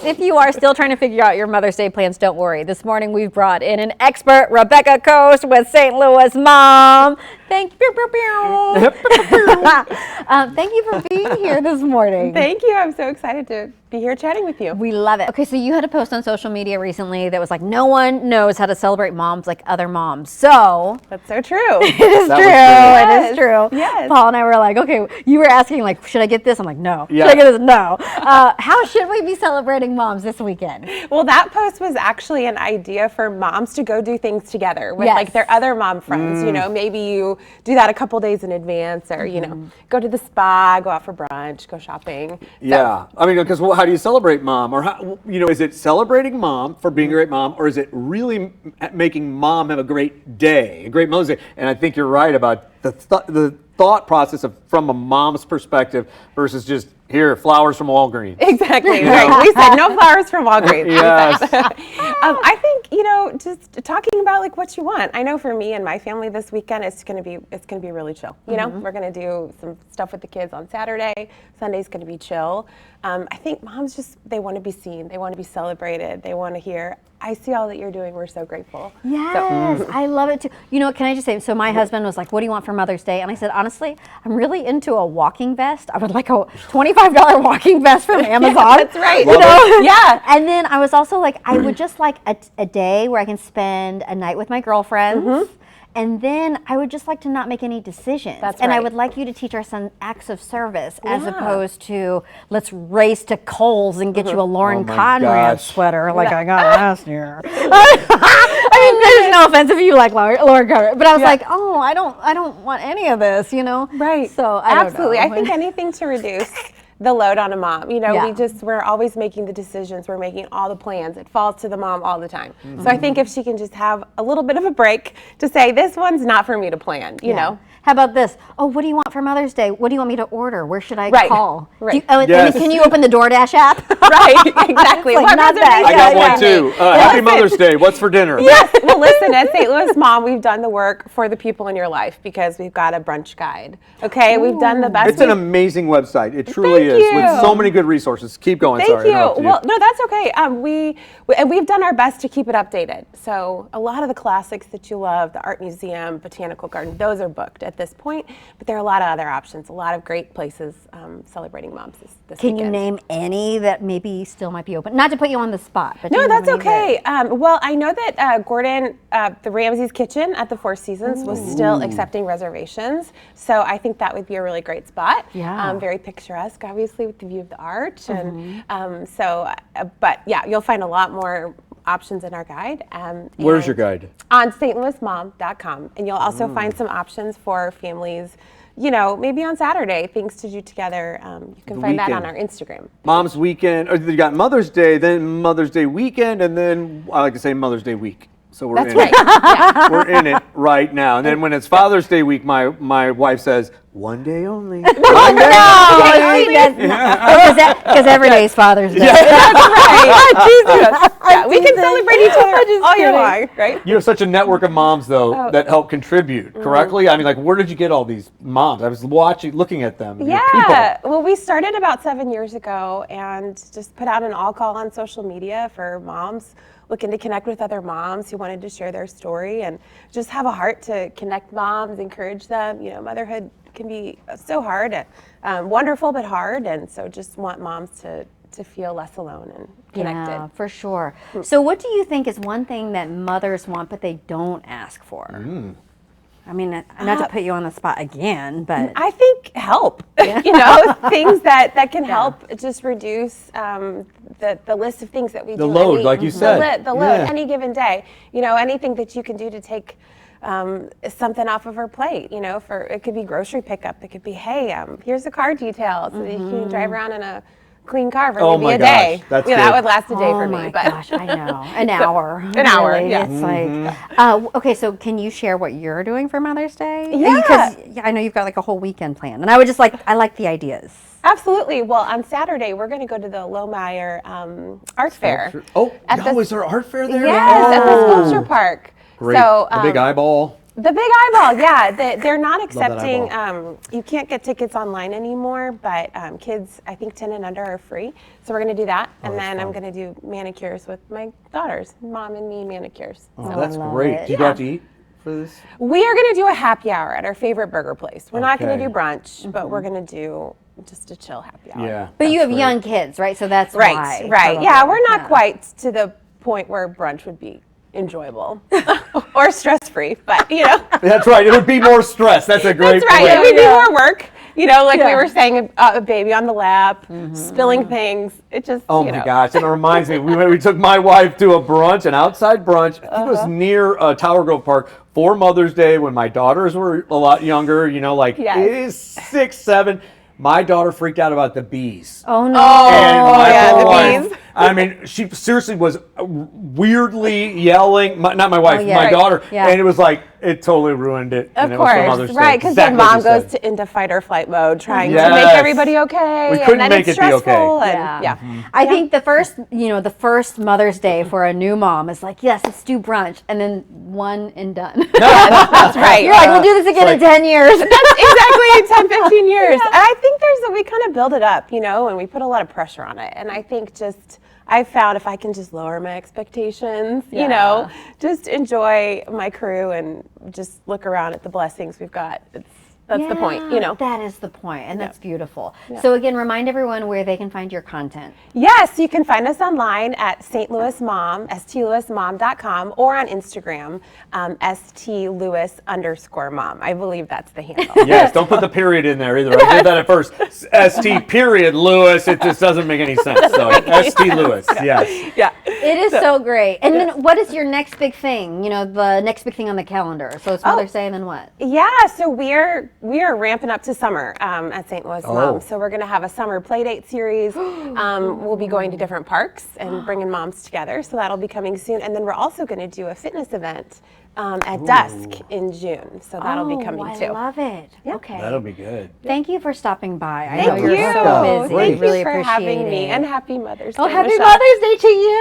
If you are still trying to figure out your Mother's Day plans, don't worry. This morning we've brought in an expert, Rebekah Coste with St. Louis Mom. Thank you for being here this morning. Thank you. I'm so excited to be here chatting with you. We love it. Okay, so you had a post on social media recently that was like, no one knows how to celebrate moms like other moms. So that's so true. It is true. It is true. Yes. Paul and I were like, okay, you were asking like, should I get this? I'm like, no. Yeah. Should I get this? No. How should we be celebrating moms this weekend? Well, that post was actually an idea for moms to go do things together with like their other mom friends. You know, maybe you do that a couple days in advance, or you know, go to the spa, go out for brunch, go shopping. Yeah, I mean, because how do you celebrate mom, or how, you know, is it celebrating mom for being a great mom, or is it really making mom have a great day, a great Mother's Day? And I think you're right about the thought process of from a mom's perspective versus just here, flowers from Walgreens. Exactly, right. We said no flowers from Walgreens. Yes. I think, you know, just talking about like what you want. I know for me and my family this weekend, it's gonna be really chill. You know, we're gonna do some stuff with the kids on Saturday. Sunday's gonna be chill. I think moms they want to be seen. They want to be celebrated. They want to hear, I see all that you're doing. We're so grateful. Yes, I love it too. You know what, can I just say, so my husband was like, what do you want for Mother's Day? And I said, honestly, I'm really into a walking vest. I would like a $25 walking vest from Amazon. Yeah, that's right. You know? Yeah. And then I was also like, I would just like a day where I can spend a night with my girlfriends. And then I would just like to not make any decisions. That's and right. I would like you to teach our son acts of service as opposed to let's race to Kohl's and get you a Lauren Oh my Conrad gosh. sweater like I got last year. I mean, there's no offense if you like Lauren Conrad, but I was like, oh, I don't want any of this, you know? Right. So I don't absolutely. know. I think anything to reduce the load on a mom. You know, Yeah. we're always making the decisions. We're making all the plans. It falls to the mom all the time. So I think if she can just have a little bit of a break to say, this one's not for me to plan, you know? How about this? Oh, what do you want for Mother's Day? What do you want me to order? Where should I Right. call? Right. Yes. Can you open the DoorDash app? Right, exactly. It's like, not that. I got Yeah, one too. Happy Mother's Day. What's for dinner? Yes. Well, listen, at St. Louis Mom, we've done the work for the people in your life because we've got a brunch guide. Okay, we've done the best. It's an amazing website. It truly Thank is, with you. so many good resources. Keep going. Thank Sorry, I you. interrupted Well, no, that's okay. We've done our best to keep it updated. So a lot of the classics that you love, the Art Museum, Botanical Garden, those are booked at this point. But there are a lot of other options, a lot of great places celebrating moms this Can weekend. you name any that maybe still might be open? Not to put you on the spot, but do No, you know that's any okay. Well, I know that Gordon, the Ramsey's Kitchen at the Four Seasons was still accepting reservations. So I think that would be a really great spot. Yeah. Very picturesque, obviously, with the view of the arch. And but yeah, you'll find a lot more options in our guide. Where's and your guide? On stlouismom.com. And you'll also find some options for families, you know, maybe on Saturday, things to do together. You can find that on our Instagram. Mom's weekend, or you got Mother's Day, then Mother's Day weekend, and then I like to say Mother's Day week. So we're in it. Yeah. We're in it right now. And then when it's Father's Day week, my wife says, one day only. One day Because every day is Father's Day. That's right. Jesus. Yeah, we can celebrate each other all year long, right? You have such a network of moms, though, that help contribute, correctly? I mean, like, where did you get all these moms? I was looking at them. your Yeah. people. Well, we started about 7 years ago and just put out an all-call on social media for moms looking to connect with other moms who wanted to share their story and just have a heart to connect moms, encourage them. You know, motherhood can be so hard, wonderful but hard, and so just want moms to feel less alone and connected. Yeah, for sure. So what do you think is one thing that mothers want but they don't ask for? I mean, not to put you on the spot again, but I think help, you know, things that can help just reduce the list of things that we do. The load, like you said. The load, any given day. You know, anything that you can do to take something off of her plate, you know, it could be grocery pickup. It could be, hey, here's the car details so that you can drive around in a clean car for maybe a day. That's that would last a day for me. Oh my but gosh, I know. An hour. An hour, really. yeah. It's like, okay, so can you share what you're doing for Mother's Day? Yeah. Because I know you've got like a whole weekend planned. And I like the ideas. Absolutely. Well, on Saturday, we're going to go to the Lohmeyer Art Fair. Oh, is there art fair there? Yes, at the Sculpture Park. Great. So, the big eyeball. The big eyeball, yeah. They're not accepting, eyeball. you can't get tickets online anymore, but kids, I think 10 and under are free. So we're going to do that. And then I'm going to do manicures with my daughters, mom and me manicures. Oh, So that's love great. it. Do you go out to eat for this? we are going to do a happy hour at our favorite burger place. We're not going Okay. to do brunch, but we're going to do just a chill happy hour. Yeah. But you that's have great. young kids, right? So that's Right, why. right. Yeah, probably. we're not Yeah. quite to the point where brunch would be enjoyable or stress-free, but That's right. It would be more stress. That's a great That's right. point. It would be Yeah. more work. Like we Yeah. were saying, a baby on the lap, spilling things. It just, Oh my gosh, and it reminds me, we took my wife to a brunch, an outside brunch. I think it was near Tower Grove Park for Mother's Day when my daughters were a lot younger, Yes. it is 6, 7. My daughter freaked out about the bees. Oh no. And my yeah, poor the wife, bees. I mean, she seriously was weirdly yelling, not my wife, yeah. my Right. daughter, Yeah. and it was like, it totally ruined it. Of and it was for course, Mother's Day. right? Because Exactly then what mom you goes said. into fight or flight mode, trying to Yes. make everybody okay, We and couldn't then make it's it be okay. stressful. And Yeah. I think the first Mother's Day for a new mom is like, yes, let's do brunch, and then one and done. that's right. You're like, we'll do this again in 10 years. Exactly, 10, 15 years. And I think we kind of build it up, and we put a lot of pressure on it. And I think I found if I can just lower my expectations, Yeah. just enjoy my crew and just look around at the blessings we've got. That's the point, That is the point, and that's beautiful. So again, remind everyone where they can find your content. Yes, you can find us online at St. Louis Mom, stlouismom.com, or on Instagram, STLouis_mom. I believe that's the handle. Yes, don't put the period in there either. I did that at first. ST period Lewis. It just doesn't make any sense. So ST Lewis. Yes. Yeah. It is so great. And then what is your next big thing? The next big thing on the calendar. So it's Mother's Day, and then what? Yeah, so we are ramping up to summer at St. Louis Mom. So we're going to have a summer playdate series. We'll be going to different parks and bringing moms together. So that'll be coming soon. And then we're also going to do a fitness event at dusk in June. So that'll be coming too. I love it. Okay. That'll be good. Thank you for stopping by. I Thank know you're you. so busy. Thank really you for appreciate having me. it. And happy Mother's Day. Oh, happy Michelle. Mother's Day to you.